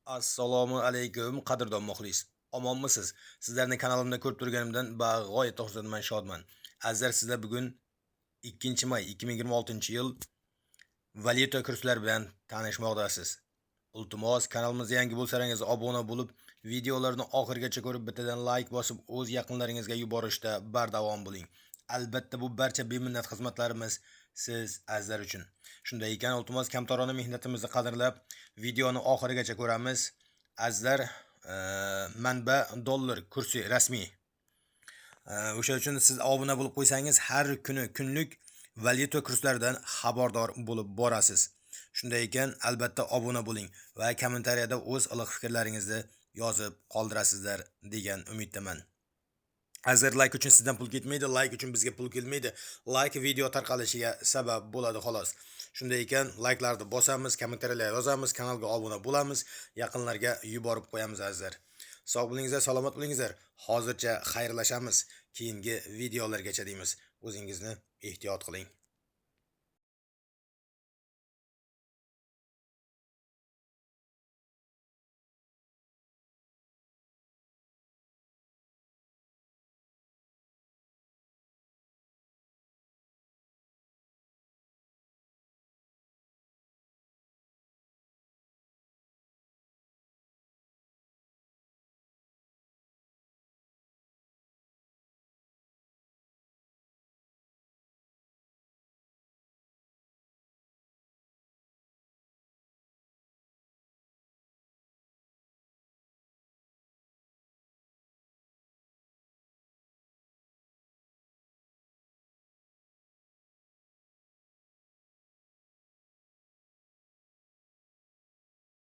Assalomu alaykum qadrdon muxlis. Omonmisiz? Sizlarni kanalimda ko'rib turganimdan bag'oyat to'g'ridan shodman. Azizlar, sizlar bugun 2-may 2026-yil valyuta kurslari bilan tanishmoqdasiz. Iltimos, kanalimizga yangi bo'lsangiz obuna bo'lib, videolarni oxirigacha ko'rib, bittadan like bosib, o'z yaqinlaringizga yuborishda bardavom bo'ling. Albatta bu barcha beminnat xizmatlarimiz siz azizlar uchun. Shunday ekan, iltimos kamtarona mehnatimizni qadrlab, videoni oxirigacha ko'ramiz. Azizlar, manba dollar kursi rasmiy. O'sha uchun siz obuna bo'lib qo'ysangiz, har kuni kunlik valyuta kurslaridan xabardor bo'lib borasiz. Shunday ekan, albatta obuna bo'ling va kommentariyada o'z iliq fikrlaringizni yozib qoldirasizlar degan umiddaman. Azizlar, like uchun sizdan pul ketmaydi, like uchun bizga pul kelmaydi. Like video tarqalishiga sabab bo'ladi xolos. Shunday ekan, like'larni bosamiz, kommentariyalar yozamiz, kanalga obuna bo'lamiz, yaqinlarga yuborib qo'yamiz azizlar. Sog' bo'lingizlar, salomat bo'lingizlar. Hozircha xayrlashamiz. Keyingi videolargacha deymiz. O'zingizni ehtiyot qiling.